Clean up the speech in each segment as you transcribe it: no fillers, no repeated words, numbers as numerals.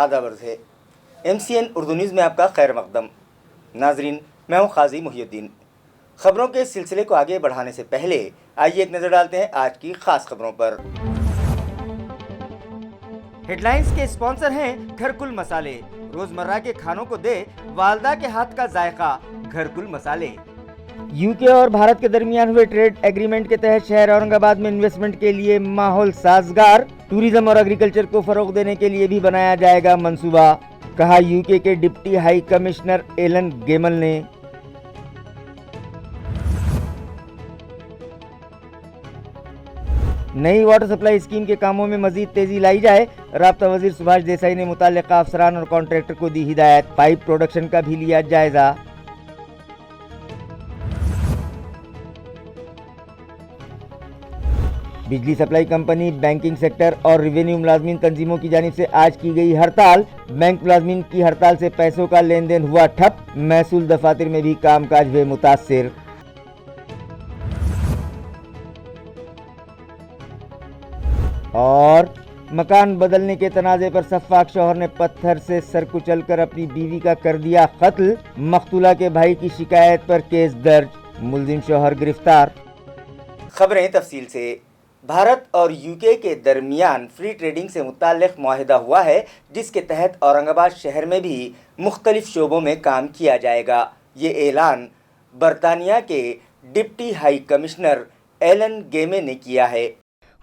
आदाब अर्ज़ है। MCN उर्दू न्यूज़ में आपका खैर मक़दम। नाजरीन, मैं हूँ क़ाज़ी मुहियुद्दीन। खबरों के सिलसिले को आगे बढ़ाने से पहले आइए एक नज़र डालते हैं आज की ख़ास खबरों पर। हेडलाइंस के स्पॉन्सर हैं घरकुल मसाले। रोजमर्रा के खानों को दे वालदा के हाथ का जायका, घरकुल मसाले। यूके और भारत के दरमियान हुए ट्रेड एग्रीमेंट के तहत शहर औरंगाबाद में इन्वेस्टमेंट के लिए माहौल साजगार। टूरिज्म और एग्रीकल्चर को फरोग देने के लिए भी बनाया जाएगा मंसूबा, कहा यूके के डिप्टी हाई कमिश्नर एलन गेमल ने। नई वाटर सप्लाई स्कीम के कामों में मजीद तेजी लाई जाए, राब्ता वजीर सुभाष देसाई ने मुताल्लिका अफसरान और कॉन्ट्रैक्टर को दी हिदायत। पाइप प्रोडक्शन का भी लिया जायजा। बिजली सप्लाई कंपनी, बैंकिंग सेक्टर और रेवेन्यू मुलाजमीन तंजीमों की जानिब से आज की गई हड़ताल। बैंक मुलाजमीन की हड़ताल से पैसों का लेन देन हुआ ठप, महसूल दफातर में भी कामकाज हुए मुतासिर। और मकान बदलने के तनाज़े पर सफ़ाक शौहर ने पत्थर से सर कुचल कर अपनी बीवी का कर दिया कत्ल। मकतूला के भाई की शिकायत पर केस दर्ज, मुलजिम शौहर गिरफ्तार। खबरें तफसील से। भारत और यूके के दरमियान फ्री ट्रेडिंग से मुताल्लिक मुआहिदा हुआ है, जिसके तहत औरंगाबाद शहर में भी मुख्तलिफ शोबों में काम किया जाएगा। ये ऐलान बरतानिया के डिप्टी हाई कमिश्नर एलन गेमे ने किया है।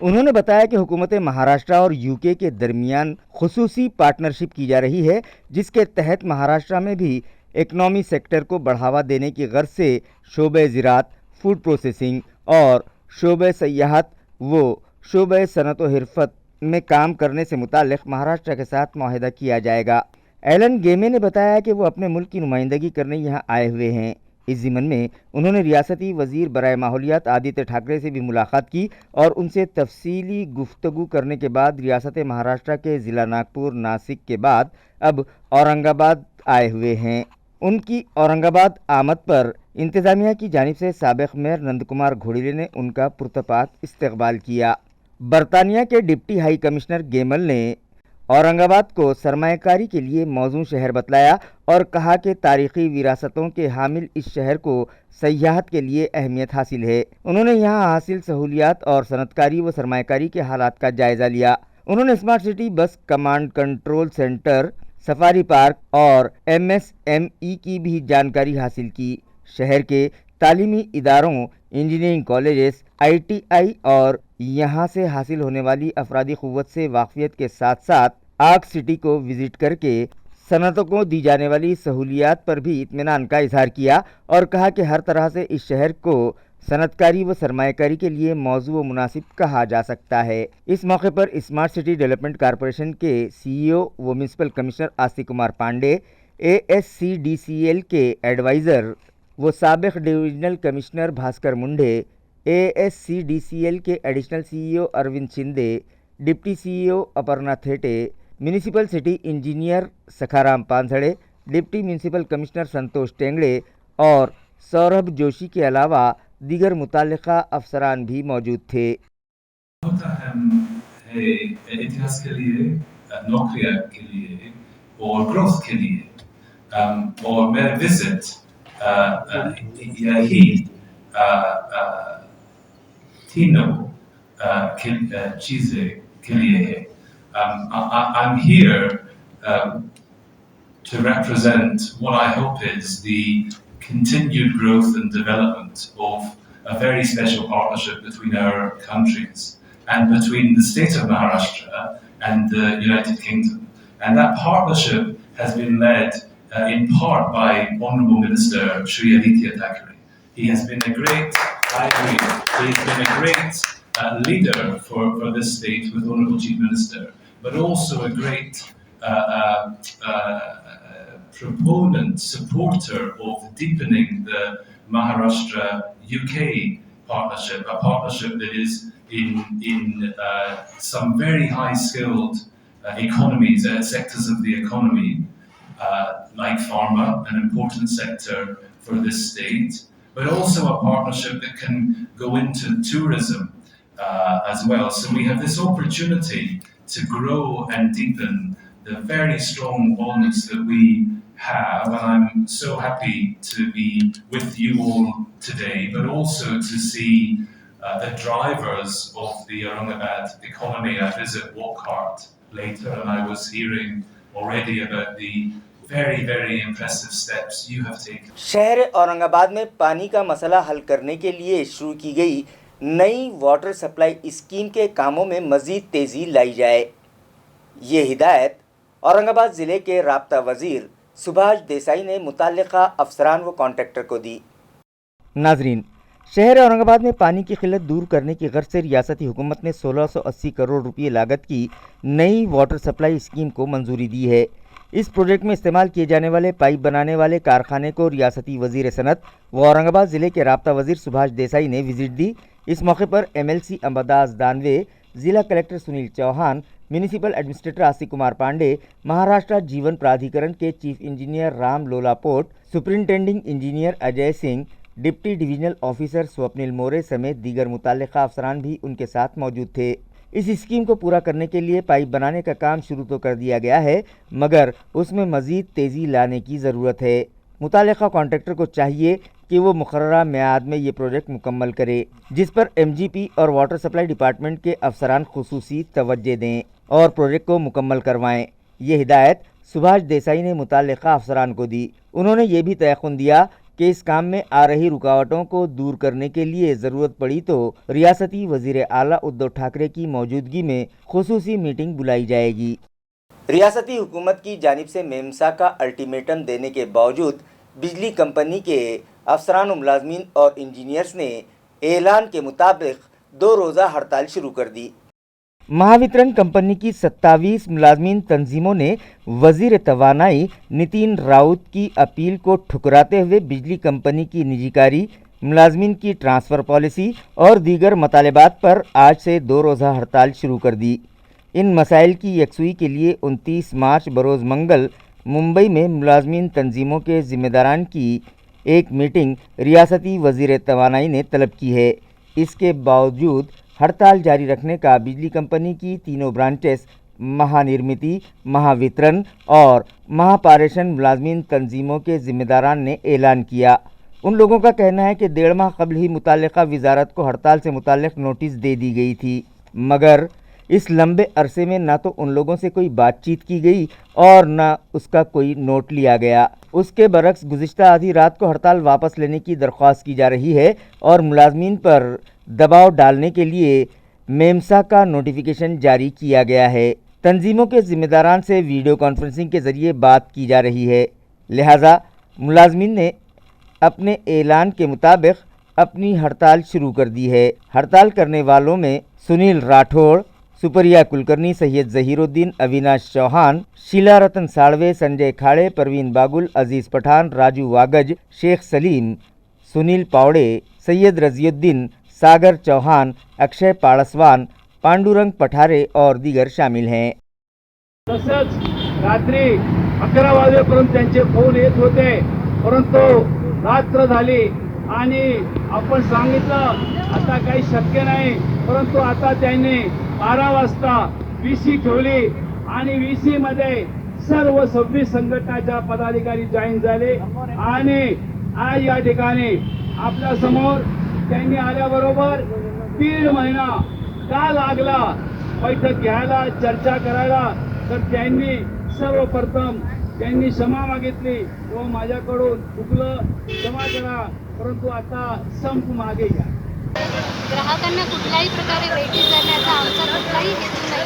उन्होंने बताया कि हुकूमत महाराष्ट्र और यूके के दरमियान खुसूसी पार्टनरशिप की जा रही है, जिसके तहत महाराष्ट्र में भी इकनॉमी सेक्टर को बढ़ावा देने की गर्ज से शोबे ज़राअत, फूड प्रोसेसिंग और शोबे सयाहत वो शोबे सनत व हिरफत में काम करने से मुताल्लिक महाराष्ट्र के साथ मुआहिदा किया जाएगा। एलन गेमे ने बताया कि वो अपने मुल्क की नुमाइंदगी करने यहाँ आए हुए हैं। इस ज़िमन में उन्होंने रियासती वज़ीर बराए माहौलियात आदित्य ठाकरे से भी मुलाकात की और उनसे तफसीली गुफ्तगू करने के बाद रियासत महाराष्ट्र के ज़िला नागपुर, नासिक के बाद अब औरंगाबाद आए हुए हैं। उनकी औरंगाबाद आमद पर इंतज़ामिया की जानिब से साबिक़ मेयर नंद कुमार घोड़िले ने उनका पुरतपात इस्तकबाल किया। बरतानिया के डिप्टी हाई कमिश्नर गेमल ने औरंगाबाद को सरमायाकारी के लिए मौजूद शहर बतलाया और कहा कि तारीख़ी विरासतों के हामिल इस शहर को सयाहत के लिए अहमियत हासिल है। उन्होंने यहाँ हासिल सहूलियात और सनतकारी व सरमायाकारी के हालात का जायज़ा लिया। उन्होंने smart city bus command control centre, safari park और MSME की भी जानकारी हासिल की। शहर के तालीमी इदारों, इंजीनियरिंग कॉलेजेस, ITI और यहाँ से हासिल होने वाली अफरादी क़ुव्वत से वाक़फियत के साथ साथ आर्क सिटी को विज़िट करके सनतों को दी जाने वाली सहूलियात पर भी इत्मीनान का इजहार किया और कहा कि हर तरह से इस शहर को सनतकारी व सरमायाकारी के लिए मौजू व मुनासिब कहा जा सकता है। इस मौके पर स्मार्ट सिटी डेवलपमेंट कॉरपोरेशन के CEO व municipal commissioner Astik Kumar Pandey, ASCDCL के एडवाइज़र वो साबिक़ divisional commissioner Bhaskar Munde, ASCDCL के additional CEO Arvind Shinde, deputy CEO Aparna Thete, municipal city engineer Sakharam Panjhade, deputy municipal commissioner Santosh Tengde और सौरभ जोशी के अलावा दीगर मुताल्लिका अफसरान भी मौजूद थे। होता है इतिहास के लिए, नौकरियां के लिए और ग्रोथ के लिए, और मेरा विजिट यही तीनों चीजें के लिए है। I'm here to represent what I hope is the continued growth and development of a very special partnership between our countries and between the state of Maharashtra and the United Kingdom. And that partnership has been led in part by Honourable Minister Shri Aditya Thackeray. He has been a great, I agree, he's been a great leader for this state with Honourable Chief Minister, but also a great proponent, supporter of deepening the Maharashtra-UK partnership, a partnership that is in some very high-skilled economies, sectors of the economy, like pharma, an important sector for this state, but also a partnership that can go into tourism as well. So we have this opportunity to grow and deepen the very strong bonds that we have, and I'm so happy to be with you all today, but also to see the drivers of the Aurangabad economy. I visit Wockhardt later, and I was hearing already about the very impressive steps you have taken. शहर औरंगाबाद में पानी का मसला हल करने के लिए शुरू की गई नई वाटर सप्लाई स्कीम के कामों में मजीद तेज़ी लाई जाए। ये हिदायत औरंगाबाद ज़िले के राब्ता वज़ीर सुभाष देसाई ने मुतल्लिका अफसरान व कॉन्ट्रैक्टर को दी। नाजरीन, शहर औरंगाबाद में पानी की किल्लत दूर करने की गर्ज से रियासती हुकूमत ने 1680 करोड़ रुपये लागत की नई वाटर सप्लाई स्कीम को मंजूरी दी है। इस प्रोजेक्ट में इस्तेमाल किए जाने वाले पाइप बनाने वाले कारखाने को रियासती वजीर सनत व औरंगाबाद ज़िले के राब्ता वज़ीर सुभाष देसाई ने विजिट दी। इस मौके पर MLC अंबादास दानवे, ज़िला collector Sunil Chauhan, municipal administrator Astik Kumar Pandey, Maharashtra Jeevan Pradhikaran के chief engineer Ram Lolapot, superintending engineer Ajay Singh, deputy divisional officer Swapnil More समेत दीगर मुतल्लिका अफसरान भी उनके साथ मौजूद थे। इस स्कीम को पूरा करने के लिए पाइप बनाने का काम शुरू तो कर दिया गया है, मगर उसमें मज़ीद तेज़ी लाने की ज़रूरत है। मुतल्लिका कॉन्ट्रैक्टर को चाहिए कि वो मुकर्ररा मियाद में ये प्रोजेक्ट मुकम्मल करे, जिस पर MGP और वाटर सप्लाई डिपार्टमेंट के अफसरान खुसूसी तवज्जो दें और प्रोजेक्ट को मुकम्मल करवाएं। ये हिदायत सुभाष देसाई ने मुतल्लिका अफसरान को दी। उन्होंने ये भी तयक़ुन दिया कि इस काम में आ रही रुकावटों को दूर करने के लिए ज़रूरत पड़ी तो रियासती वज़ीर आला उद्धव ठाकरे की मौजूदगी में खुसूसी मीटिंग बुलाई जाएगी। रियासती हुकूमत की जानिब से मेमसा का अल्टीमेटम देने के बावजूद बिजली कंपनी के अफसरान, मुलाजमीन और इंजीनियर्स ने ऐलान के मुताबिक 2 रोज़ा हड़ताल शुरू कर दी। महावितरण कंपनी की 27 मुलाजमीन तंजीमों ने वजीर तवानाई नितिन राउत की अपील को ठुकराते हुए बिजली कंपनी की निजीकारी, मुलाजमीन की ट्रांसफ़र पॉलिसी और दीगर मतालबात पर आज से 2 रोज़ा हड़ताल शुरू कर दी। इन मसाइल की यकसुई के लिए 29 मार्च बरोज़ मंगल मुंबई में मुलाजमीन तंजीमों के ज़िम्मेदारान की एक मीटिंग रियासती वज़ीर तवानाई ने तलब की है। इसके बावजूद हड़ताल जारी रखने का बिजली कंपनी की तीनों ब्रांचेस महानिर्मिती, महावितरण और महापारेषण मुलाजमीन तंजीमों के ज़िम्मेदारान ने ऐलान किया। उन लोगों का कहना है कि 1.5 माह कबल ही मुतल्लिका वजारत को हड़ताल से मुतल्लिक नोटिस दे दी गई थी, मगर इस लंबे अरसे में ना तो उन लोगों से कोई बातचीत की गई और न उसका कोई नोट लिया गया। उसके बरक्स गुज़िश्ता आधी रात को हड़ताल वापस लेने की दरख्वास्त की जा रही है और मुलाजमीन पर दबाव डालने के लिए मेमसा का नोटिफिकेशन जारी किया गया है। तंजीमों के ज़िम्मेदारान से वीडियो कॉन्फ्रेंसिंग के ज़रिए बात की जा रही है, लिहाजा मुलाजमीन ने अपने ऐलान के मुताबिक अपनी हड़ताल शुरू कर दी है। हड़ताल करने वालों में सुनील राठौड़, सुप्रिया कुलकर्णी, सैयद ज़हीरुद्दीन, अविनाश चौहान, शीला रतन साड़वे, संजय खाड़े, परवीन बागुल, अजीज़ पठान, राजू वागज, शेख सलीम, सुनील पावड़े, सैयद रज़ियुद्दीन, सागर चौहान, अक्षय पाड़सवान, पांडुरंग पठारे और दीगर शामिल हैं। तसंच रात्री 11 वाजेपर्यंत त्यांचे फोन येत होते, परंतु रात्र झाली आणि आपण सांगितलं आता काही शक्य नाही, परंतु आता त्यांनी 12 वाजता VC ठेवली आणि VC मध्ये सर्व 26 संघटनाच्या पदाधिकारी जॉईन झाले आणि आज या ठिकाणी आपल्या समोर त्यांनी आल्याबरोबर 1.5 महिना का लागला बैठक घ्यायला, चर्चा करायला, तर त्यांनी सर्वप्रथम त्यांनी क्षमा मागितली व माझ्याकडून चुकलं, क्षमा करा, परंतु आता संप मागे घ्या। ग्राहकांना कुठल्याही प्रकारे वेटीस करण्याचा आमचा कुठलाही हेतू नाही,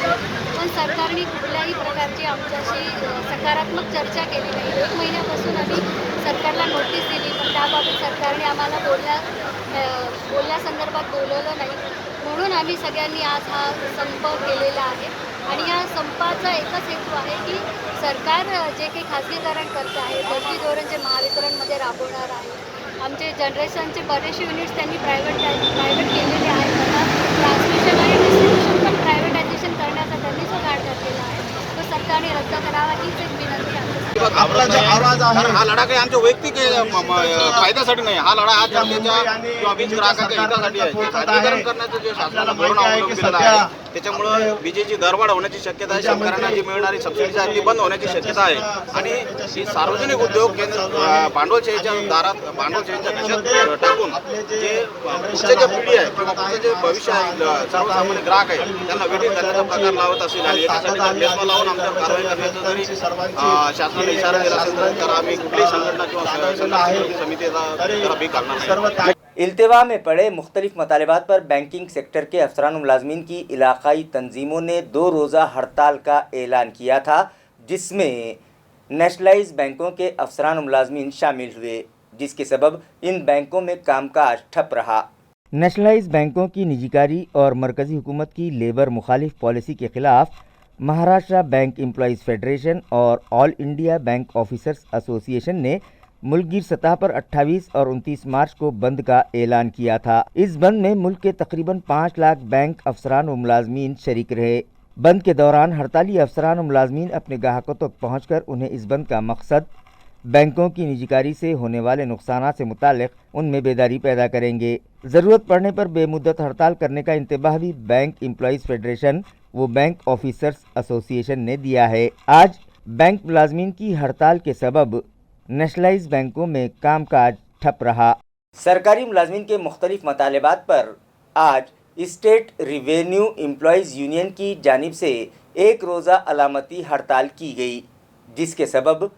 पण सरकारने कुठल्याही प्रकारची आमच्याशी सकारात्मक चर्चा केली नाही। 1 महिन्यापासून आम्ही सरकारला नोटीस दिली, पण त्याबाबत सरकारने आम्हाला बोलण्यासंदर्भात बोलवलं नाही, म्हणून आम्ही सगळ्यांनी आज हा संप केलेला आहे। आणि या संपाचा एकच हेतू आहे की सरकार जे काही खाजगीकरण करत आहे, भरती धोरण जे महावितरणमध्ये राबवणार आहे, आमचे जनरेशनचे बरेचसे युनिट्स त्यांनी प्रायव्हेट केलेले आहेत, आता ट्रान्समिशन आणि डिस्ट्रीब्युशन पण प्रायव्हेटायझेशन करण्याचा त्यांनी जो घाट घातलेला आहे तो सरकारने रद्द करावा, हीच एक विनंती आहे। आपला जो आवाज आहे हा लढा काही आमच्या वैयक्तिक फायद्यासाठी नाही, हा लढा आज जनतेच्या किंवा वीज ग्राहकांच्या हितासाठी आहे। खाजगीकरण करण्याचं जे शासनानं धोरण अवलंबिलेलं आहे त्याच्यामुळं विजेची दरवाढ होण्याची शक्यता आहे, शेतकऱ्यांना जी मिळणारी सबसिडी आहे ती बंद होण्याची शक्यता आहे आणि ही सार्वजनिक उद्योग केंद्र भांडवलशाहीच्या दारात भांडवलशाहीच्या कशात टाकून जे पुढचे जे पिढी आहे किंवा पुढचं जे भविष्य आहे सर्वसामान्य ग्राहक आहे त्यांना वेटीत घालण्याचा प्रकार लावत असेल आणि याच्यासाठी जर लेसमा लावून आमच्यावर कारवाई करण्याचा जरी शासनाने इशारा दिला असेल तर आम्ही कुठलीही संघटना किंवा संघर्ष समितीचा त्याला भी करणार नाही. इल्तिवा में पड़े मुख्तलिफ मतालबात पर बैंकिंग सेक्टर के अफसरान मुलाजमीन की इलाकाई तंजीमों ने 2 रोज़ा हड़ताल का ऐलान किया था, जिसमें नेशनलाइज बैंकों के अफसरान मुलाजमीन शामिल हुए, जिसके सबब इन बैंकों में कामकाज ठप रहा। नेशनलाइज बैंकों की निजीकारी और मरकज़ी हुकूमत की लेबर मुखालिफ पॉलिसी के ख़िलाफ़ महाराष्ट्र बैंक एम्प्लॉइज़ फेडरेशन और all India bank officers association ने मुल्कगीर सतह पर 28 और 29 मार्च को बंद का ऐलान किया था। इस बंद में मुल्क के तकरीबन 5 लाख बैंक अफसरान व मुलाजमीन शरीक रहे। बंद के दौरान हड़ताली अफसरान व मुलाजमीन अपने ग्राहकों तक पहुँचकर उन्हें इस बंद का मकसद बैंकों की निजीकारी से होने वाले नुकसान से मुतालिक उनमें बेदारी पैदा करेंगे। ज़रूरत पड़ने पर बेमुद्दत हड़ताल करने का इंतबाह भी बैंक एम्प्लॉइज़ फेडरेशन व बैंक ऑफिसर्स एसोसिएशन ने दिया है। आज बैंक मुलाजमीन की हड़ताल के सबब नेशनलाइज बैंकों में कामकाज ठप रहा। सरकारी मुलाजमीन के मुख्तलिफ मतालबात पर आज स्टेट रिवेन्यू एम्प्लॉइज़ यूनियन की जानिब से 1 रोज़ा अलामती हड़ताल की गई, जिसके सबब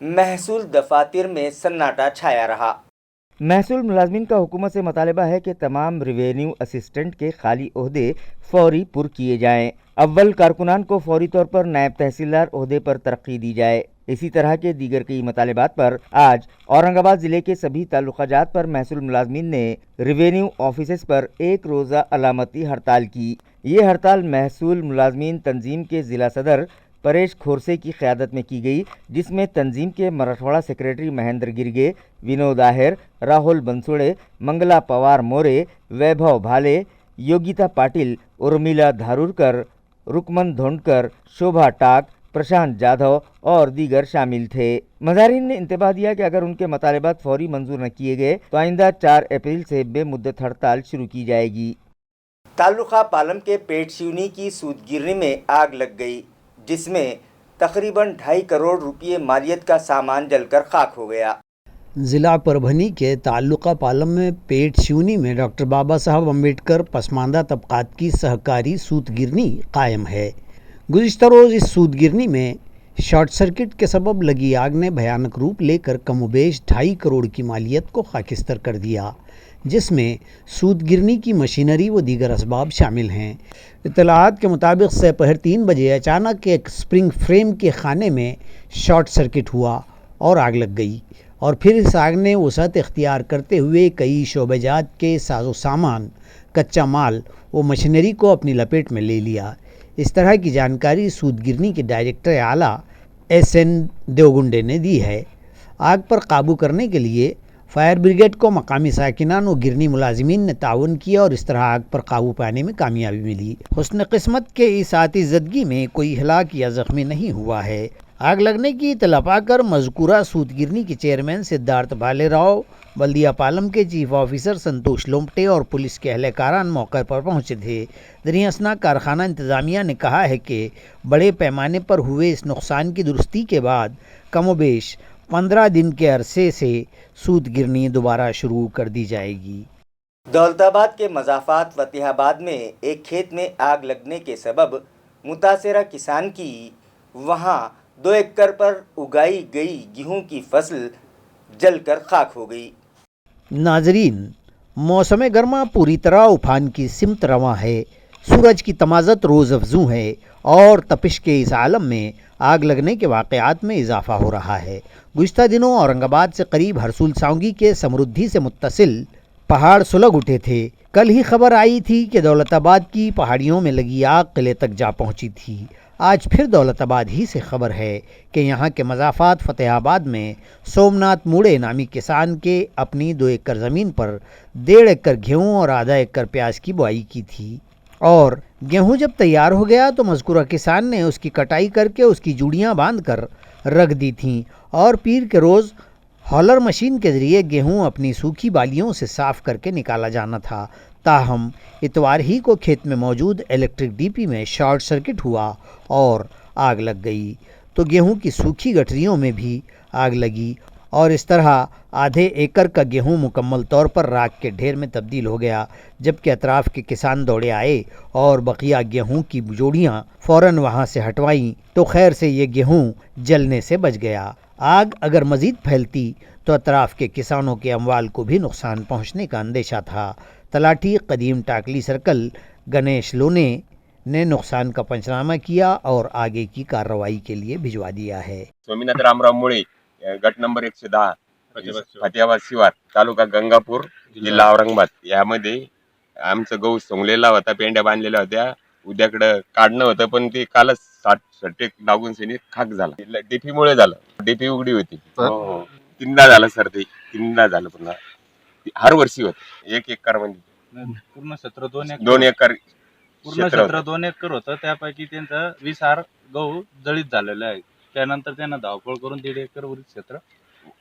महसूल दफातर में सन्नाटा छाया रहा। महसूल मुलाजमीन का हुकूमत से मुतालबा है कि तमाम रिवेन्यू असिस्टेंट के खाली ओहदे फौरी पुर किए जाएँ। अव्वल कारकुनान को फौरी तौर पर नायब तहसीलदार ओहदे पर तरक्की दी जाए। इसी तरह के दीगर कई मतालबात पर आज औरंगाबाद ज़िले के सभी ताल्लुकाजात पर महसूल मुलाजमीन ने रिवेन्यू ऑफिसेस पर 1 रोज़ा अलामती हड़ताल की। ये हड़ताल महसूल मुलाजमीन तंजीम के ज़िला सदर परेश खोरसे की क़यादत में की गई, जिसमें तंजीम के मराठवाड़ा सेक्रेटरी महेंद्र गिरगे, विनोद आहिर, राहुल बंसुड़े, मंगला पवार मोरे, वैभव भाले, योगिता पाटिल, उर्मिला धारूरकर, रुकमन धोंडकर, शोभा टाक, प्रशांत जाधव और दीगर शामिल थे। मज़ारिन ने इंतबाह दिया कि अगर उनके मतालबात फौरी मंजूर न किए गए तो आइंदा 4 अप्रैल से बेमुद्दत हड़ताल शुरू की जाएगी। तालुका पालम के पेट शिवनी की सूदगिरनी में आग लग गई, जिसमें तकरीबन 2.5 करोड़ रुपये मालियत का सामान जलकर खाक हो गया। ज़िला परभनी के ताल्लुका पालम में पेट शिवनी में डॉक्टर बाबा साहब अम्बेडकर पसमानदा तबकात की सहकारी सूदगिरनी कायम है। गुज़िश्ता रोज़ इस सूदगिरनी में शॉर्ट सर्किट के सबब लगी आग ने भयानक रूप लेकर कमोबेश 2.5 करोड़ की मालियत को खाकिस्तर कर दिया, जिसमें सूदगिरनी की मशीनरी व दीगर असबाब शामिल हैं। इत्तलाआत के मुताबिक दोपहर 3 बजे अचानक एक स्प्रिंग फ्रेम के खाने में शॉर्ट सर्किट हुआ और आग लग गई और फिर इस आग ने वसअत इख्तियार करते हुए कई शोबेजात के साजो सामान, कच्चा माल व मशीनरी को अपनी लपेट में ले लिया। इस तरह की जानकारी सूदगिरनी के डायरेक्टर आला SN देवगुंडे ने दी है। आग पर काबू करने के लिए फायर ब्रिगेड को मकामी साकिनान और गिरनी मुलाजिमीन ने ताउन किया और इस तरह आग पर काबू पाने में कामयाबी मिली। हुस्न किस्मत के इस आतिशज़दगी में कोई हलाक या ज़ख्मी नहीं हुआ है। आग लगने की इत्तला पाकर मज़कूरा सूदगिरनी के चेयरमैन सिद्धार्थ भालेराव, बल्दिया पालम के चीफ ऑफिसर संतोष लोमटे और पुलिस के अहलकारान मौके पर पहुंचे थे। दरियासना कारखाना इंतज़ामिया ने कहा है कि बड़े पैमाने पर हुए इस नुकसान की दुरुस्ती के बाद कमोबेश 15 दिन के अरसे से सूदगिरनी दोबारा शुरू कर दी जाएगी। दौलताबाद के मज़ाफ़ात फतेहाबाद में एक खेत में आग लगने के सबब मुतासरा किसान की वहां 2 एकड़ पर उगाई गई गेहूं की फसल जलकर खाक हो गई। नाजरीन, मौसम गर्मा पूरी तरह उफान की सिमत रवां है। सूरज की तमाज़त रोज़ अफजू है और तपिश के इस आलम में आग लगने के वाक़यात में इजाफ़ा हो रहा है। गुज़िश्ता दिनों औरंगाबाद से करीब हरसूल सांगी के समृद्धि से मुत्तसिल पहाड़ सुलग उठे थे। कल ही खबर आई थी कि दौलताबाद की पहाड़ियों में लगी आग किले तक जा पहुंची थी। आज फिर दौलताबाद ही से खबर है कि यहाँ के मज़ाफ़ात फतेहाबाद में सोमनाथ मूड़े नामी किसान के अपनी 2 एकड़ ज़मीन पर 1.5 एकड़ गेहूँ और आधा एकड़ प्याज की बुआई की थी और गेहूँ जब तैयार हो गया तो मज़कूरा किसान ने उसकी कटाई करके उसकी जूड़ियाँ बांध कर रख दी थीं और पीर के रोज़ हॉलर मशीन के ज़रिए गेहूँ अपनी सूखी बालियों से साफ़ करके निकाला जाना था ताहम इतवार ही को खेत में मौजूद इलेक्ट्रिक डीपी में शॉर्ट सर्किट हुआ और आग लग गई, तो गेहूं की सूखी गठरियों में भी आग लगी और इस तरह आधे एकड़ का गेहूं मुकम्मल तौर पर राख के ढेर में तब्दील हो गया, जबकि अतराफ के किसान दौड़े आए और बकिया गेहूं की जोड़ियां फ़ौरन वहां से हटवाईं, तो खैर से ये गेहूं जलने से बच गया। आग अगर मज़ीद फैलती तो अतराफ के किसानों के अमवाल को भी नुकसान पहुंचने का अंदेशा था। तलाठी कदीम टाकली सर्कल गणेश लोने ने नुकसान का पंचनामा किया और आगे की कार्रवाई के लिए भिजवा दिया है। स्वामीनाथ रामराव मुळे, गट नंबर 110, फतेहाबाद शिवार, तालुका गंगापूर, जिल्हा औरंगाबाद यामध्ये आमचं गहू सोंगलेला होता, पेंड्या बांधलेल्या होत्या. उद्याकडं काढणं होतं, पण ते कालच 60 लागून सेनी खाक झाला. डीपी मुळे झालं. डीपी उघडी होती. हो. तीनदा झालं सर, ते तीनदा झालं. पुन्हा हर वर्षी होत. 1 एकर मध्ये पूर्ण क्षेत्र 2 एकर पूर्ण क्षेत्र 2 एकर होतं. त्यापैकी त्यांचं 20 हार गहू जळीत झालेले आहे. त्यानंतर त्यांना धावपळ करून 1.5 एकर उर्वरित क्षेत्र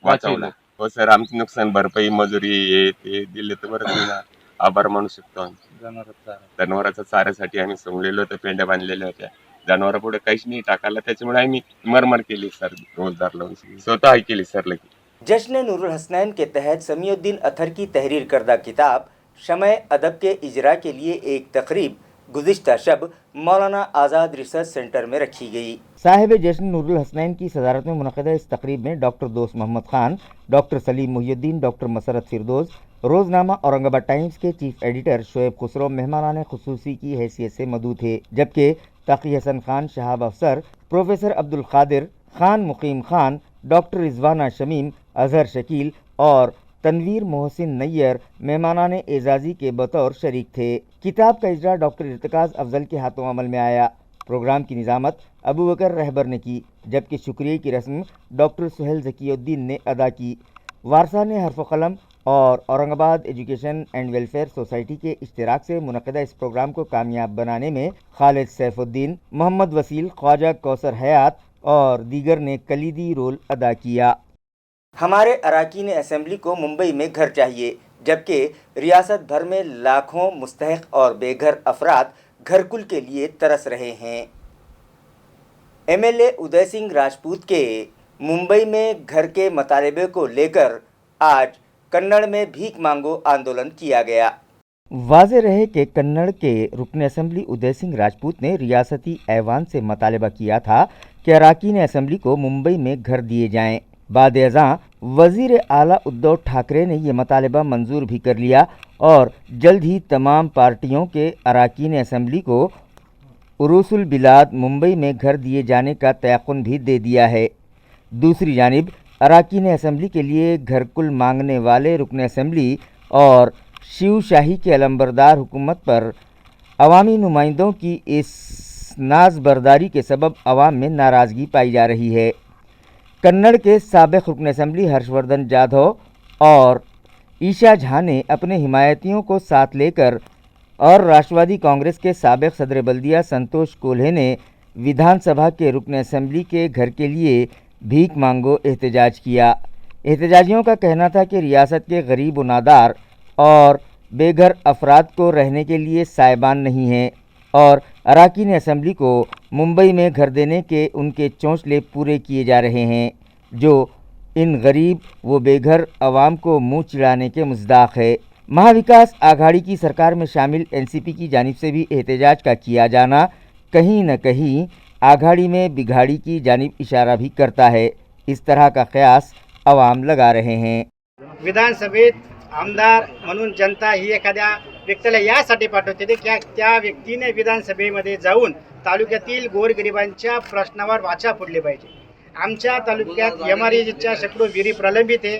वाचवलं. हो सर, आमचं नुकसान भरपाई, मजुरी हे ते दिले तर बरं ना, आभार मानू शकतो. जनावरांच्या चाऱ्यासाठी आम्ही सोंगलेलो होतो, पेंड्या बांधलेल्या होत्या. जनावरांपुढे काहीच नाही टाकायला, त्याच्यामुळे आम्ही मरमर केली सर, रोजदार लावून स्वतः केली सर. लगी जश्न नूरुल हसनैन के तहत समीउद्दीन अथर की तहरीर करदा किताब शमए अदब के इजरा के लिए एक तकरीब गुज़िश्ता शब मौलाना आज़ाद रिसर्च सेंटर में रखी गई। साहिब जश्न नूरुल हसनैन की सदारत में मुनक़दा इस तकरीब में डॉक्टर दोस्त मोहम्मद खान, डॉक्टर सलीम मुहियुद्दीन, डॉक्टर मसरत फिरदौस, रोज़नामा औरंगाबाद टाइम्स के चीफ एडिटर शोएब खुसरो मेहमानाने खुसूसी की हैसियत से मदऊ थे, जबकि तकी हसन खान, शहाब अफसर, प्रोफेसर अब्दुल कादिर खान, मुकीम खान, डॉक्टर रिजवाना शमीम, अजहर शकील और तनवीर मोहसिन नैयर मेहमानाने एजाज़ी के बतौर शरीक थे। किताब का इजरा डॉक्टर इर्तिकाज़ अफजल के हाथों अमल में आया। प्रोग्राम की निज़ामत अबू बकर रहबर ने की, जबकि शुक्रिया की रस्म डॉक्टर सुहेल ज़कीउद्दीन ने अदा की। वारसा ने हर्फ कलम और Aurangabad education and welfare society के इश्तिराक से मुनक़दा इस प्रोग्राम को कामयाब बनाने में खालिद सैफुद्दीन, मोहम्मद वसील, ख्वाजा कौसर हयात और दीगर ने कलीदी रोल अदा किया। हमारे अरकान असेंबली को मुंबई में घर चाहिए, जबकि रियासत भर में लाखों मुस्तहिक और बेघर अफराद घरकुल के लिए तरस रहे हैं। एमएलए उदय सिंह राजपूत के मुंबई में घर के मतालबे को लेकर आज कन्नड़ में भीख मांगो आंदोलन किया गया। वाज़े रहे कि कन्नड़ के रुकन असेंबली उदय सिंह राजपूत ने रियासती ऐवान से मतालबा किया था कि अरकान असेंबली को मुंबई में घर दिए जाएं। बाद अज़ां वज़ीर आला उद्धव ठाकरे ने यह मतालबा मंजूर भी कर लिया और जल्द ही तमाम पार्टियों के अरकान असेंबली को उरूसुल बिलाद मुंबई में घर दिए जाने का तयक़ुन भी दे दिया है। दूसरी जानिब अरकान असेंबली के लिए घरकुल मांगने वाले रुकन असेंबली और शिवशाही के अलंबरदार हुकूमत पर अवामी नुमाइंदों की इस नाज़बरदारी के सबब अवाम में नाराज़गी पाई जा रही है। कन्नड़ के साबिक़ रुकन असेंबली हर्षवर्धन जाधव और ईशा झा ने अपने हिमायतियों को साथ लेकर और राष्ट्रवादी कांग्रेस के साबिक़ सदर बल्दिया संतोष कोल्हे ने विधानसभा के रुकन असेंबली के घर के लिए भीख मांगो एहतजाज किया। एहतजाजियों का कहना था कि रियासत के गरीब व नादार और बेघर अफराद को रहने के लिए साइबान नहीं हैं और अरकान असेंबली को मुंबई में घर देने के उनके चौंसले पूरे किए जा रहे हैं, जो इन गरीब व बेघर अवाम को मुँह चिढ़ाने के मुस्दाक है। महाविकास आघाड़ी की सरकार में शामिल एनसीपी की जानिब से भी एहतजाज का किया जाना कहीं न कहीं आघाड़ी में बिगाड़ी की जानिब इशारा भी करता है। इस तरह का कयास अवाम लगा रहे हैं। विधानसभेत आमदार म्हणून जनता ही एखाद्या व्यक्तीला यासाठी पाठवते की त्या व्यक्तीने विधानसभेमध्ये जाऊन तालुक्यातील गोरगरिबांच्या प्रश्नावर वाचा फोडली पाहिजे। आमच्या तालुक्यात एमआरईच्या शेकडो विहिरी प्रलंबित आहे।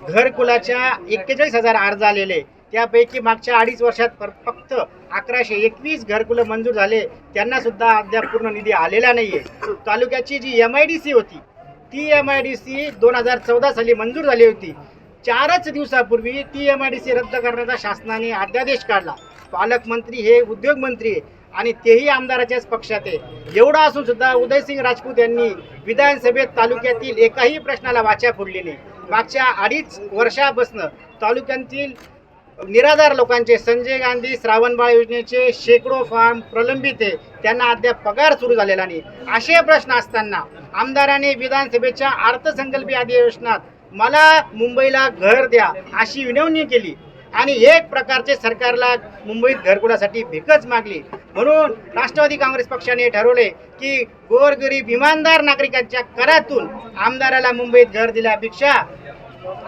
घरकुलाच्या 41,000 अर्ज आलेले, त्यापैकी मागच्या 2.5 वर्षात फक्त 1121 घरकुलं मंजूर झाले, त्यांना सुद्धा अद्याप पूर्ण निधी आलेला नाहीये। तालुक्याची जी एमआयडीसी होती ती एमआयडीसी 2014 साली मंजूर झाली होती। 4च दिवसापूर्वी ती एमआयडीसी रद्द करण्याचा शासनाने अध्यादेश काढला। पालकमंत्री हे उद्योग मंत्री आहे आणि तेही आमदाराच्याच पक्षात आहे। एवढा असून सुद्धा उदयसिंह राजपूत यांनी विधानसभेत तालुक्यातील एकाही प्रश्नाला वाचा फोडली नाही। मागच्या 2.5 वर्षापासून तालुक्यातील निराधार लोकांचे संजय गांधी श्रावणबाळ योजनेचे शेकडो फॉर्म प्रलंबित आहे, त्यांना अद्याप पगार सुरू झालेला नाही. असे प्रश्न असताना आमदारांनी विधानसभेच्या अर्थसंकल्पीय अधिवेशनात मला मुंबईला घर द्या अशी विनवणी केली आणि एक प्रकारचे सरकारला मुंबईत घरकुलासाठी भिकच मागली. म्हणून राष्ट्रवादी काँग्रेस पक्षाने ठरवले की गोरगरीब इमानदार नागरिकांच्या करातून आमदाराला मुंबईत घर दिल्यापेक्षा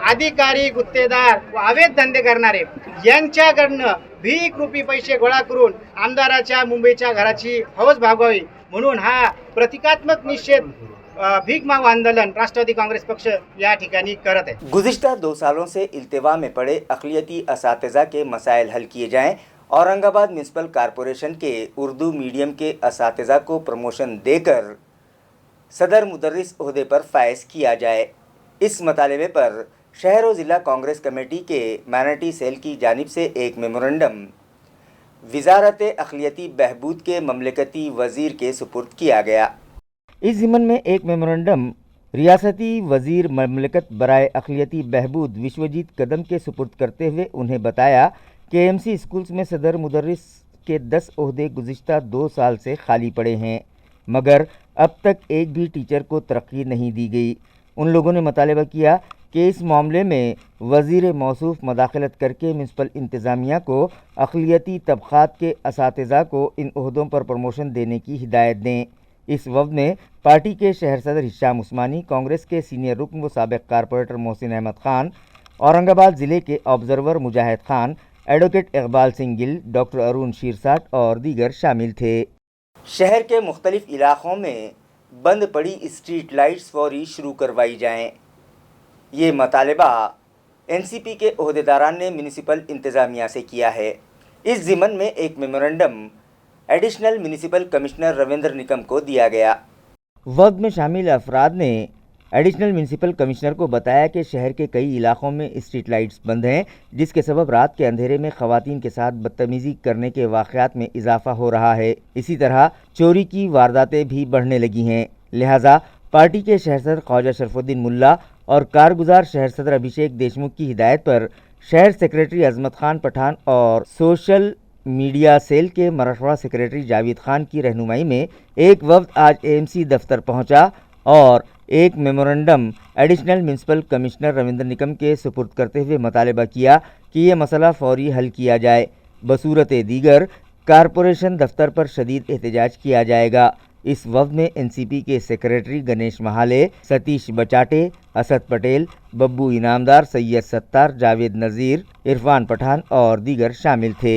अधिकारी गुत्तेदार व अवैध धंदे करणारे यांच्याकडनं भीक रूपी पैसे गोळा करून आमदाराच्या मुंबईच्या घराची हौस भागवावी म्हणून हा प्रतिकात्मक निषेध भीख मांग आंदोलन राष्ट्रवादी कांग्रेस पक्ष या ठिकाणी करत है. गुज़िश्ता 2 सालों से इल्तिवा में पड़े अक़लियती असातिज़ा के मसाइल हल किए जाएं. औरंगाबाद म्यूनसिपल कॉरपोरेशन के उर्दू मीडियम के असातिज़ा को प्रमोशन देकर सदर मुदर्रिस ओहदे पर फायज किया जाए. इस मतालबे पर शहर और ज़िला कांग्रेस कमेटी के माइनॉरिटी सेल की जानिब से एक मेमोरेंडम वज़ारत अक़लियती बहबूद के ममलकती वज़ीर के सुपुर्द किया गया. इस ज़िमन में एक मेमोरेंडम रियासती वज़ीर ममलकत बराए अक़लियती बहबूद विश्वजीत कदम के सुपुर्द करते हुए उन्हें बताया कि एमसी स्कूल्स में सदर मुदर्रिस के 10 ओहदे गुज़िश्ता 2 साल से खाली पड़े हैं, मगर अब तक एक भी टीचर को तरक्की नहीं दी गई. उन लोगों ने मुतालबा किया कि इस मामले में वज़ीर मौसूफ मदाखलत करके म्यूनसिपल इंतज़ामिया को अक़लियती तबक़ात के असातिज़ा को इन ओहदों पर प्रमोशन देने की हिदायत दें. इस वफ़द में पार्टी के शहर सदर हिशाम उस्मानी, कांग्रेस के सीनियर रुकन व साबिक़ कारपोरेटर मोहसिन अहमद ख़ान, औरंगाबाद ज़िले के ऑब्ज़र्वर मुजाहिद ख़ान, एडवोकेट इकबाल सिंह गिल, डॉक्टर अरुण शीरसाट और दीगर शामिल थे. शहर के मुख्तलिफ इलाक़ों में बंद पड़ी स्ट्रीट लाइट्स फौरी शुरू करवाई जाएँ. ये मतालबा एनसीपी के ओहदेदारान ने म्यूनसिपल इंतज़ामिया से किया है. इस ज़िमन में एक memorandum additional municipal commissioner Ravindra Nikam को दिया गया. वफ़द में शामिल अफराद ने एडिशनल म्यूनसिपल कमिश्नर को बताया कि शहर के कई इलाक़ों में स्ट्रीट लाइट्स बंद हैं, जिसके सबब रात के अंधेरे में ख़वातीन के साथ बदतमीज़ी करने के वाक़यात में इजाफ़ा हो रहा है. इसी तरह चोरी की वारदातें भी बढ़ने लगी हैं. लिहाजा पार्टी के शहर सदर ख्वाजा शरफुद्दीन मुल्ला और कारगुजार शहर सदर अभिषेक देशमुख की हिदायत पर शहर सेक्रेटरी अजमत खान पठान और सोशल मीडिया सेल के मराठवाड़ा सेक्रेटरी जावेद खान की रहनुमाई में एक वफ़द आज एएमसी दफ्तर पहुंचा और एक memorandum additional municipal commissioner Ravindra Nikam के सुपुर्द करते हुए मुतालबा किया कि ये मसला फौरी हल किया जाए. बसूरत दीगर कारपोरेशन दफ्तर पर शदीद एहतजाज किया जाएगा. इस वफ़द में एनसीपी के सेक्रेटरी गणेश महाले, सतीश बचाटे, असद पटेल, बब्बू इनामदार, सैयद सत्तार, जावेद नज़ीर, इरफान पठान और दीगर शामिल थे.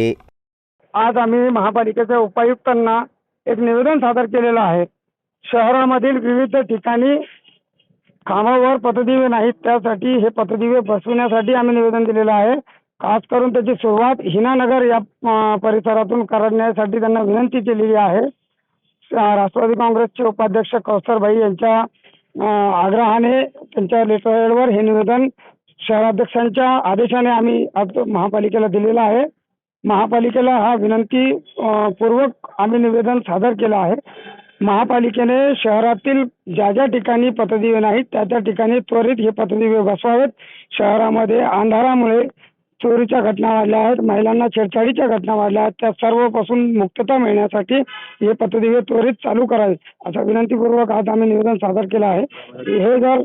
आज आम्ही महापालिकेच्या उपायुक्तांना एक निवेदन सादर केलेलं आहे. शहरामधील विविध ठिकाणी कामावर पथदिवे नाहीत, त्यासाठी हे पथदिवे बसविण्यासाठी आम्ही निवेदन दिलेलं आहे. खास करून त्याची सुरुवात हिनानगर या परिसरातून करण्यासाठी त्यांना विनंती केलेली आहे. राष्ट्रवादी काँग्रेसचे उपाध्यक्ष कौसरभाई यांच्या आग्रहाने त्यांच्या लेटरवर हे निवेदन शहराध्यक्षांच्या आदेशाने आम्ही आज महापालिकेला दिलेलं आहे. महापालिकेला हा विनंती पूर्वक आम्ही निवेदन सादर केलं आहे. महापालिकेने शहरातील ज्या ज्या ठिकाणी पथदिवे नाहीत त्या ठिकाणी त्वरित हे पथदिवे बसवावेत. शहरामध्ये अंधारामुळे चोरीच्या घटना वाढल्या आहेत, महिलांना छेडछाडीच्या घटना वाढल्या आहेत, त्या सर्वपासून मुक्तता मिळण्यासाठी हे पथदिवे त्वरित चालू करावेत असा विनंतीपूर्वक आज आम्ही निवेदन सादर केलं आहे. हे जर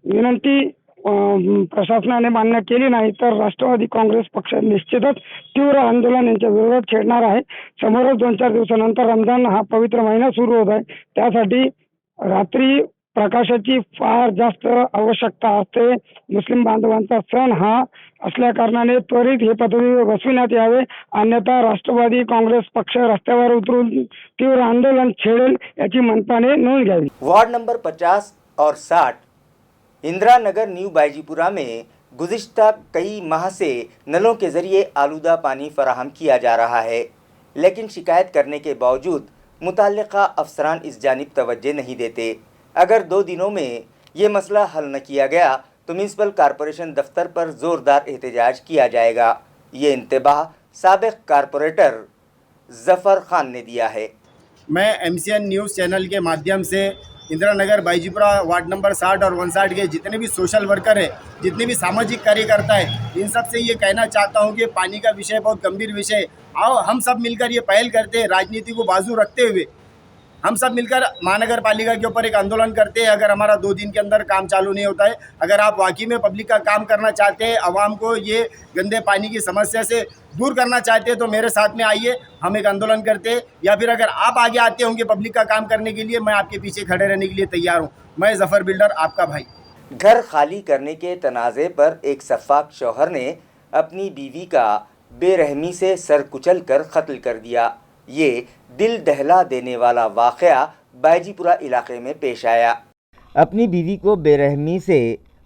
विनंती प्रशासनाने मान्य केली नाही तर राष्ट्रवादी काँग्रेस पक्ष निश्चितच तीव्र आंदोलन यांच्या विरोधात छेडणार आहे. समोरच 2-4 दिवसानंतर रमजान हा पवित्र महिना सुरू होत आहे. त्यासाठी रात्री प्रकाशाची फार जास्त आवश्यकता असते. मुस्लिम बांधवांचा सण हा असल्या कारणाने त्वरित हे पथदिवे बसविण्यात यावे, अन्यथा राष्ट्रवादी काँग्रेस पक्ष रस्त्यावर उतरून तीव्र आंदोलन छेडेल याची मनपाने नोंद घ्यावी. वार्ड नंबर 50 और 60 इंदिरा नगर न्यू बायजीपुरा में गुज़िश्ता कई माह से नलों के ज़रिए आलूदा पानी फराहम किया जा रहा है, लेकिन शिकायत करने के बावजूद मुतल्लिका अफसरान इस जानिब तवज्जो नहीं देते. अगर 2 दिनों में ये मसला हल न किया गया तो म्यूनसिपल कॉरपोरेशन दफ्तर पर ज़ोरदार एहतजाज किया जाएगा. ये इंतबाह साबिक़ कारपोरेटर ज़फ़र खान ने दिया है. मैं MCN न्यूज़ चैनल के माध्यम से इंदिरा नगर बाईजीपुरा वार्ड नंबर 60 और 59 के जितने भी सोशल वर्कर है, जितने भी सामाजिक कार्यकर्ता है, इन सब से ये कहना चाहता हूँ कि पानी का विषय बहुत गंभीर विषय है। आओ हम सब मिलकर ये पहल करते हैं, राजनीति को बाजू रखते हुए हम सब मिलकर महानगर पालिका के ऊपर एक आंदोलन करते हैं। अगर हमारा 2 दिन के अंदर काम चालू नहीं होता है, अगर आप वाकई में पब्लिक का काम करना चाहते हैं, आवाम को ये गंदे पानी की समस्या से दूर करना चाहते हैं, तो मेरे साथ में आइए, हम एक आंदोलन करते हैं। या फिर अगर आप आगे आते होंगे पब्लिक का काम करने के लिए, मैं आपके पीछे खड़े रहने के लिए तैयार हूँ। मैं जफर बिल्डर, आपका भाई। घर खाली करने के तनाज़े पर एक सफ़ाक शौहर ने अपनी बीवी का बेरहमी से सर कुचल कर कत्ल कर दिया। ये दिल दहला देने वाला वाक़या बाईजीपुरा इलाके में पेश आया। अपनी बीवी को बेरहमी से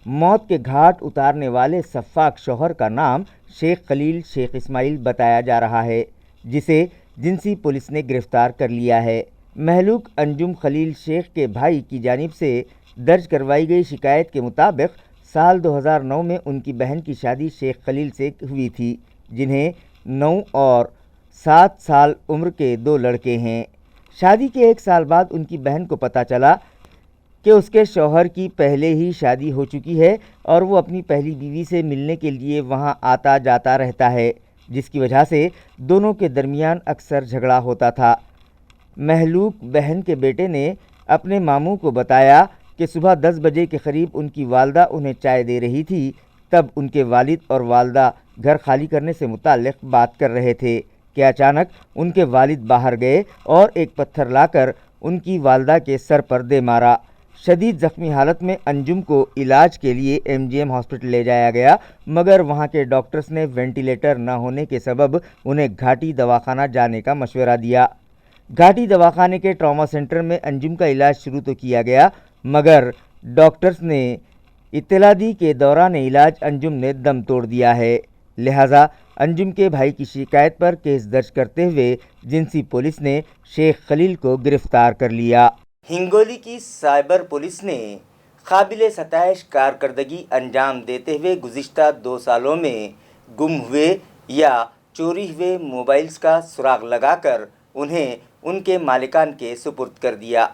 मौत के घाट उतारने वाले सफ़ाक शौहर का नाम शेख खलील शेख इस्माइल बताया जा रहा है, जिसे जिंसी पुलिस ने गिरफ़्तार कर लिया है। महलूक अंजुम खलील शेख के भाई की जानिब से दर्ज करवाई गई शिकायत के मुताबिक साल 2009 में उनकी बहन की शादी शेख खलील से हुई थी, जिन्हें 9 और 7 साल उम्र के 2 लड़के हैं। शादी के 1 साल बाद उनकी बहन को पता चला कि उसके शौहर की पहले ही शादी हो चुकी है और वो अपनी पहली बीवी से मिलने के लिए वहां आता जाता रहता है, जिसकी वजह से दोनों के दरमियान अक्सर झगड़ा होता था। महलूक बहन के बेटे ने अपने मामू को बताया कि सुबह 10 बजे के करीब उनकी वालदा उन्हें चाय दे रही थी, तब उनके वालिद और वालदा घर खाली करने से मुताल्लिक़ बात कर रहे थे कि अचानक उनके वालिद बाहर गए और एक पत्थर लाकर उनकी वालदा के सर पर दे मारा। शदीद ज़ख्मी हालत में अंजुम को इलाज के लिए MGM हॉस्पिटल ले जाया गया, मगर वहां के डॉक्टर्स ने वेंटिलेटर न होने के सबब उन्हें घाटी दवाखाना जाने का मशवरा दिया। घाटी दवाखाने के ट्रॉमा सेंटर में अंजुम का इलाज शुरू तो किया गया, मगर डॉक्टर्स ने इत्तला दी के दौरान इलाज अंजुम ने दम तोड़ दिया है। लिहाजा अंजुम के भाई की शिकायत पर केस दर्ज करते हुए जिंसी पुलिस ने शेख खलील को गिरफ्तार कर लिया। हिंगोली की साइबर पुलिस ने काबिल सताइश कारकर्दगी अंजाम देते हुए गुज़िश्ता 2 सालों में गुम हुए या चोरी हुए मोबाइल्स का सुराग लगाकर उन्हें उनके मालिकान के सुपुर्द कर दिया,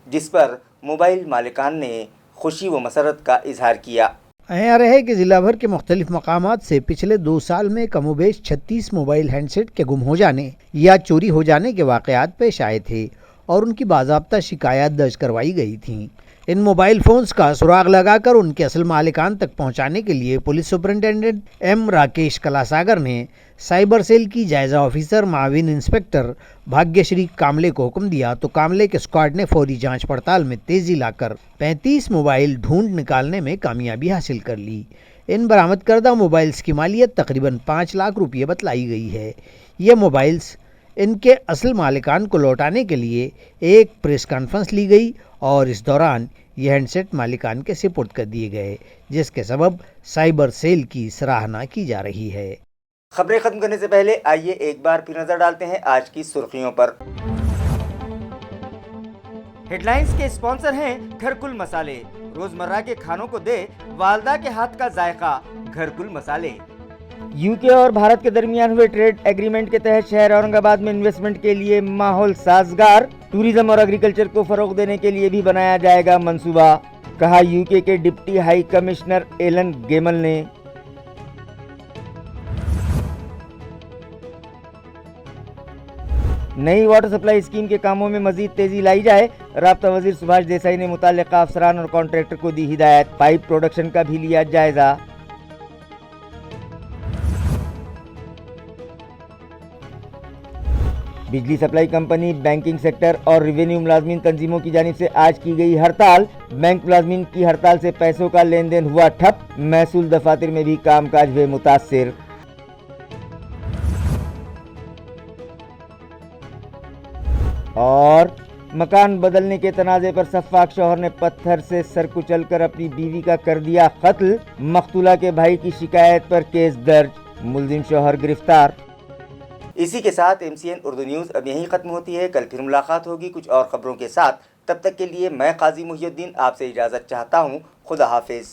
जिस पर मोबाइल मालिकान ने खुशी व मसरत का इजहार किया। यहाँ रहे कि ज़िला भर के मुख्तलिफ मकामात से पिछले 2 साल में कमोबेश 36 मोबाइल हैंडसेट के गुम हो जाने या चोरी हो जाने के वाक़यात पेश आए थे और उनकी बाज़ाब्ता शिकायत दर्ज करवाई गई थी। इन मोबाइल फ़ोन्स का सुराग लगाकर उनके असल मालिकान तक पहुंचाने के लिए police superintendent M Rakesh Kalasagar ने साइबर सेल की जायज़ा ऑफिसर माविन इंस्पेक्टर भाग्यश्री कामले को हुक्म दिया, तो कामले के स्क्वाड ने फौरी जांच पड़ताल में तेज़ी लाकर 35 मोबाइल ढूंढ निकालने में कामयाबी हासिल कर ली। इन बरामद करदा मोबाइल्स की मालियत तकरीबन 5 लाख रुपये बतलाई गई है। ये मोबाइल्स इनके असल मालिकान को लौटाने के लिए एक प्रेस कॉन्फ्रेंस ली गई और इस दौरान ये हैंडसेट मालिकान के सुपुर्द कर दिए गए, जिसके सबब साइबर सेल की सराहना की जा रही है। खबरें खत्म करने से पहले आइए एक बार फिर नजर डालते हैं आज की सुर्खियों पर। हेडलाइंस के स्पॉन्सर हैं घरकुल मसाले। रोजमर्रा के खानों को दे वालदा के हाथ का जायका, घरकुल मसाले। यूके और भारत के दरमियान हुए ट्रेड एग्रीमेंट के तहत शहर औरंगाबाद में इन्वेस्टमेंट के लिए माहौल साजगार, टूरिज्म और एग्रीकल्चर को फरोग देने के लिए भी बनाया जाएगा मंसूबा, कहा यूके के डिप्टी हाई कमिश्नर एलन गेमल ने। नई वाटर सप्लाई स्कीम के कामों में मजीद तेजी लाई जाए, राब्ता वजीर सुभाष देसाई ने मुताल्लिका अफसरान और कॉन्ट्रैक्टर को दी हिदायत। पाइप प्रोडक्शन का भी लिया जायजा। बिजली सप्लाई कंपनी, बैंकिंग सेक्टर और रेवेन्यू मुलाजमीन तंजीमों की जानिब से आज की गई हड़ताल। बैंक मुलाजमीन की हड़ताल से पैसों का लेन देन हुआ ठप, महसूल दफातर में भी कामकाज हुए मुतासिर। और मकान बदलने के तनाज़े पर सफ़ाक शौहर ने पत्थर से सर कुचल कर अपनी बीवी का कर दिया कत्ल, मकतूला के भाई की शिकायत पर केस दर्ज, मुलजिम शौहर गिरफ्तार। इसी के साथ MCN उर्दू न्यूज़ अब यहीं ख़त्म होती है। कल फिर मुलाकात होगी कुछ और ख़बरों के साथ। तब तक के लिए मैं काजी मुहिउद्दीन आपसे इजाज़त चाहता हूँ। खुदा हाफिज़।